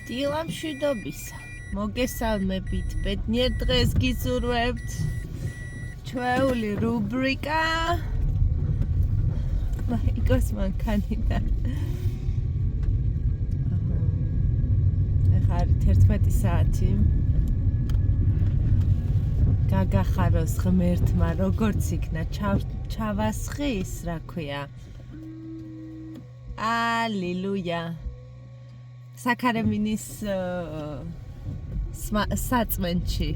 დილა მშვიდობისა, მოგესალმებით, ბედნიერ დღეს გისურვებთ. ჩვეული რუბრიკა მაიკოს მანქანიდან. ახლა არის 11 საათი. გაგახაროს ღმერთმა, როგორც იქნა ჩავასხის, რა ქვია. ალილუია. საქარემინის საწმენში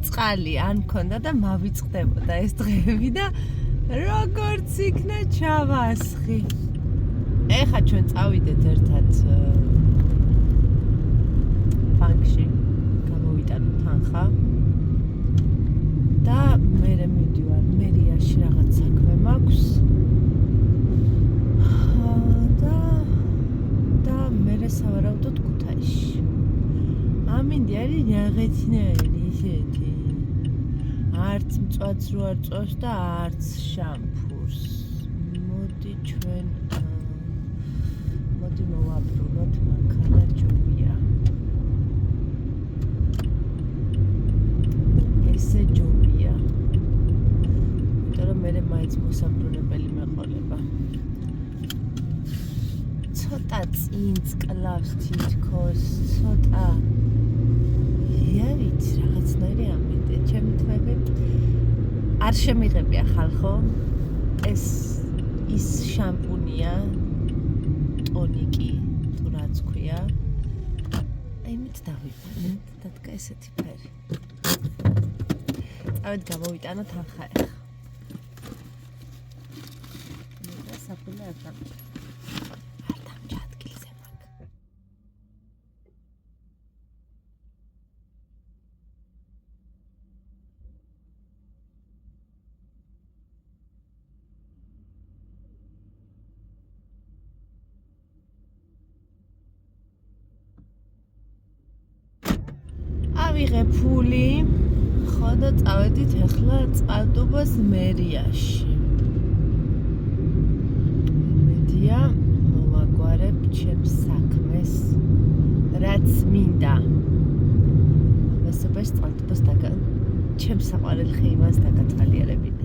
წყალი არ მქონდა და მავიწყდებოდა ეს დღეები და როგორც იქნა ჩავასხი. ეხა ჩვენ წავიდეთ ერთად ბანკში, გამოვიტანოთ თანხა და მე მივდივარ მერიაში რაღაც საქმე მაქვს. სავარაუდოდ ქუთაისში. ამინდი არის ნაღეთნაირი ისეთი. არც მწვადს რო არ წავს და არც შამპურს. მოდი ჩვენ მოვაბრუნოთ მანქანა ჯობია. ესე ჯობია. იმიტომ რომ მე მაინც მოსაბრუნებელი მეყოლება. ცოტა წინც კლავს თითქოს, ცოტა იარით რაღაცნაირი ამინდე, ჩემი თვები არ შემიღებია ხალხო, ეს ის შამპუნია, ტონიკი, თუ რაც ქვია, იმით დავიბანეთ, დადგა ესეთი ფერი. წავედ გამოვიტანო თანხა ეხა. და საფულა ახლა ავიღე ფული, ხო და წავედით ახლა წყალტუბოს მერიაში. მედია მოვაგვარებ ჩემს საქმეს, რაც მინდა. ამასობაში წყალტუბოს ჩემს საყვარელ ხეივანს დაგათვალიერებინეთ.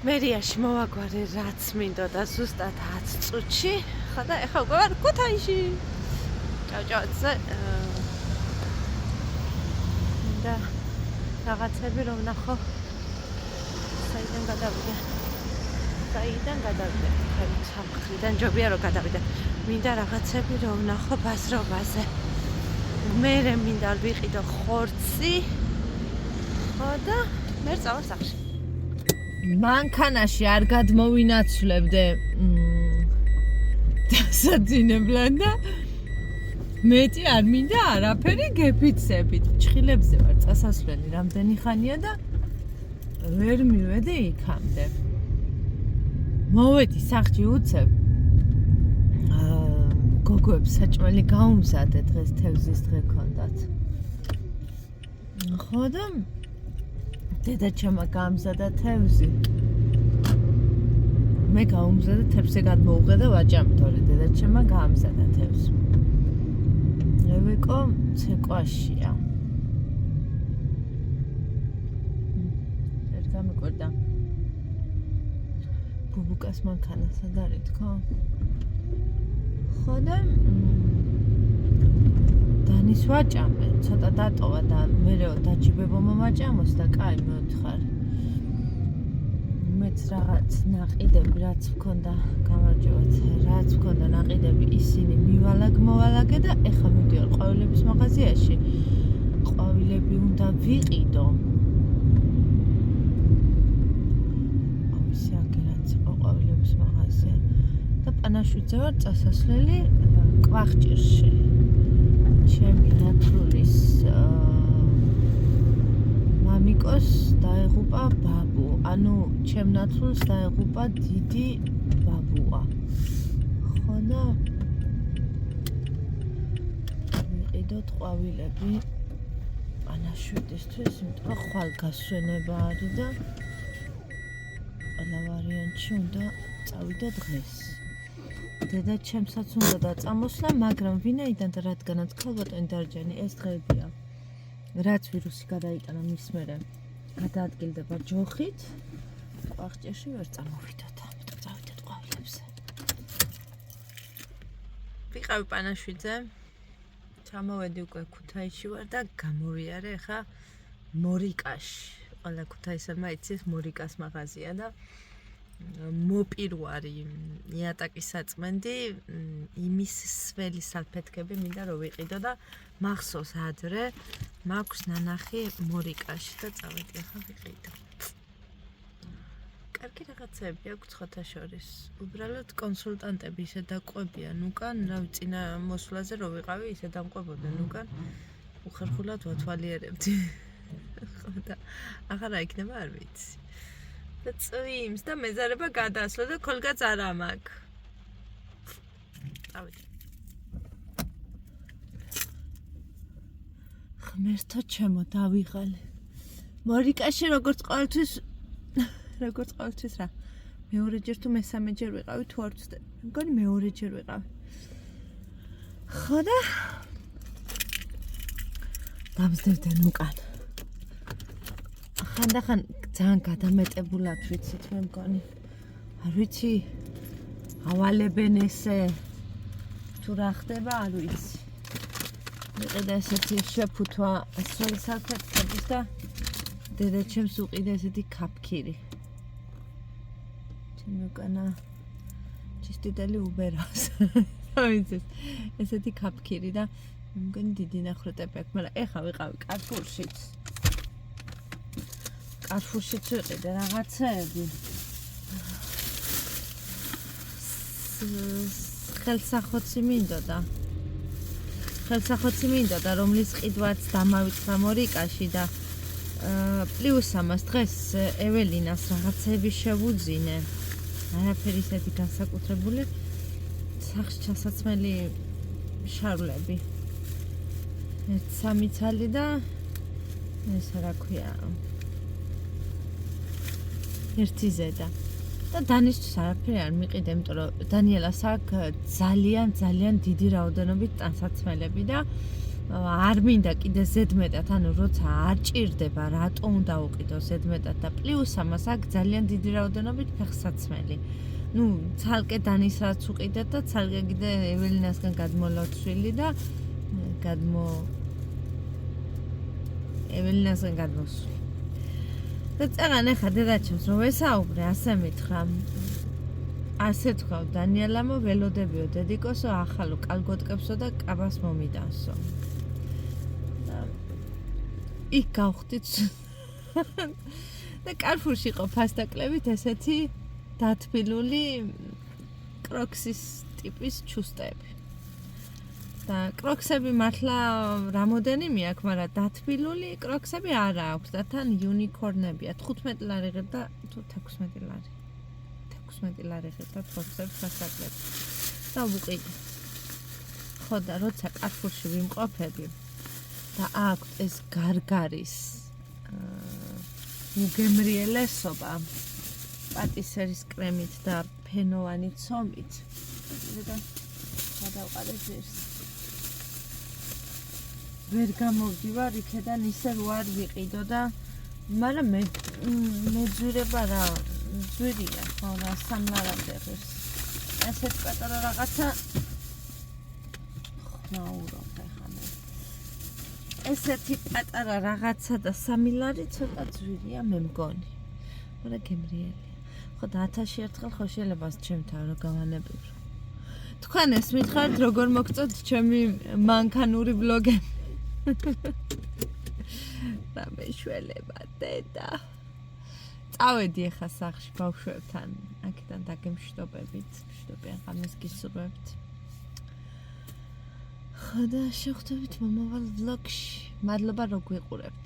მერიაში მოვაგვარე რაც მინდოდა ზუსტად 10 წუთში. ხო და ეხლა უკვე ვარ ქუთაისში. ჭავჭავაძე და რაღაცები რომ ნახო. საიდან გადავიდე? სამხრიდან ჯობია რომ გადავიდე. მინდა რაღაცები რომ ნახო ბაზრობაზე. მე მინდა ვიყიდო ხორცი. ხო და მე წავალ სახში. მანქანაში არ გადმოვინაცვლებდე დასაძინებლად და მეტი არ მინდა არაფერი გეფიცებით. ჩხილებზე ვარ წასასვლელი რამდენი ხანია და ვერ მივედი იქამდე. მოვედი სახში უცებ. გოგოებს საჭმელი გაუმზადე, დღეს თევზის დღე ქონდათ. ხო და დედაჩემმა გაამზადა თევზი. მე გაუმზადე თევზი გადმოუღე და ვაჭამ, თორე დედაჩემმა გაამზადა თევზი. ევეკო ცეკვაშია. ერთ გამიკვირდა. ბუბუკას მანქანა სად არის თქო? ხო და დანის ვაჭამე, ცოტა დატოვა და მერეო დაჯიბებო მომაჭამოს და კაი მეოთხარ. მეც რაღაც ნაყიდები რაც მქონდა, გამარჯობათ, რაც მქონდა ნაყიდები ისინი მოვალაგე და ეხლა მივდივარ ყვავილების მაღაზიაში. ყვავილები უნდა ვიყიდო. ყვავილების მაღაზია და პანაშვიდზე ვარ წასასვლელი კვახჭირში. ჩემი ნათრულის მამიკოს დაეღუპა ბაბუ, ანუ ჩემ ნათრულს დაეღუპა დიდი ბაბუა. ხო და ვიყიდოთ ყვავილები პანაშვიდისთვის, იმიტომ რომ ხვალგასვენება არის და ყველა ვარიანტში უნდა წავიდე დღეს. დედა ჩემსაც უნდა დაწამოსლა, მაგრამ ვინაიდან და რადგანაც ქალბატონი დარჯანი ეს დღეებია. რაც ვირუსი გადაიტანა მის მერე გადაადგილდება ჯოხით, კვახჭირში ვერ წამოვიდოთ, ამიტომ წავიდეთ ყვავილებზე. ვიყავი პანაშვიდზე, ჩამოვედი უკვე ქუთაისში ვარ და გამოვიარე ხა მორიკაში. ყველა ქუთაისელმა იცის მორიკას მაღაზია და მოპირვარი იატაკის საწმენდი იმის სველი სალფეთქები მინდა რომ ვიყიდო და მახსოვს ადრე მაქვს ნანახი მორიკაში და წავედი ახლა ვიყიდო. კარგი რაღაცები აქვს ცხოთა შორის. უბრალოდ კონსულტანტები ისე დაყვებიან უკან, რავი წინა მოსვლაზე რო ვიყავი ისე დამყვებოდნენ უკან. უხერხულად ვათვალიერებდი. ხო და ახლა რა იქნება არ ვიცი. და წვიმს და მეზარება გადასვლა და ქოლგაც არა მაქვს. წავედი. ღმერთო ჩემო დავიღალე. მორიკაში როგორც ყოველთვის რა. მეორეჯერ თუ მესამეჯერ ვიყავი თუ არ ვცდები. მგონი მეორეჯერ ვიყავი. ხო და დამზდებდნენ უკან. ხანდახან ძალიან გადამეტებულად ვიცით მე მგონი. არ ვიცი ავალებენ ესე თუ რა ხდება არ ვიცი. მიყიდა ესეთი შეფუთვა ასრული სალფეთქების და დედა ჩემს უყიდა ესეთი კაფქირი. ჩემი უკანა ჩისტიტელი უბერავს. რა ვიცი ესეთი კაფქირი და მგონი დიდი ნახრეტები აქვს, მაგრამ ეხა ვიყავი კარფურშიც. კარფურშიც ვიყიდე რაღაცეები. ხელსახოცი მინდოდა, რომლის ყიდვაც დამავიწყდა მორიკაში და პლუს ამას დღეს ეველინას რაღაცეები შევუძინე. არაფერი ისეთი განსაკუთრებული. სახში ჩასაცმელი შარლები. 1-3 ცალი და ეს რა ქვია? ერთი ზედა. და დანიშნულს არაფერი არ მიყიდა, იმიტომ რომ დანიელას აქვს ძალიან დიდი რაოდენობით ტანსაცმელები და არ მინდა კიდე ზედმეტად, ანუ როცა არ ჭირდება, რატო უნდა უყიდო ზედმეტად და პლუს ამას აქვს ძალიან დიდი რაოდენობით ფეხსაცმელი. ნუ ცალკე დანის რაც უყიდეთ და ცალკე კიდე ეველინასგან გადმოლოცვილი და ეველინასგან გადმოსული. და წაღან ახლა დედაჩემს რომ ვესაუბრე, ასე მითხრა. ასე თქვა დანიელამო ველოდებიო დედიკოსო, ახალო კალგოტკებსო და კაბას მომიდანსო. იქ გავხდით და კარფურში იყო ფასდაკლებით ესეთი დათბილული კროქსის ტიპის ჩუსტები. და კროქსები მართლა რამოდენიმე აქვს, მაგრამ დათბილული კროქსები არა აქვს და თან იუნიკორნებია. 15 ლარი ღირ და თუ 16 ლარი. 16 ლარი ღირ და კროქსები ფასდაკლები. და ვუყიდე. ხო და როცა კარფურში ვიმყოფები და აქვს ეს გარგარის უგემრიელესობა პატისერის კრემით და ფენოვანი ცომით. და გადავყარე ძირს. ვერ გამოვდივარ იქედან ისე რო არ ვიყიდო და მაგრამ მე ძვირება რა ძვირია ხო რა 3 ლარამდე ღირს. ესეთ პატარა რაღაცა ნაურობ ახლა მე. ესეთი პატარა რაღაცა და 3 ლარი ცოტა ძვირია მე მგონი. მაგრამ გემრიელია. ხო და 1000 ერთხელ ხო შეიძლება ჩემთან რა გავანებივრო. თქვენ ეს მითხარით როგორ მოგწოთ ჩემი მანქანური ვლოგები. და მეშველება დედა. წავედი ახლა სახლში ბავშვებთან. აქედან დაგემშვიდობებით. მშვიდობიან ღამეს გისურვებთ. ხო და შევხვდებით მომავალ ვლოგში. მადლობა რომ გვიყურებთ.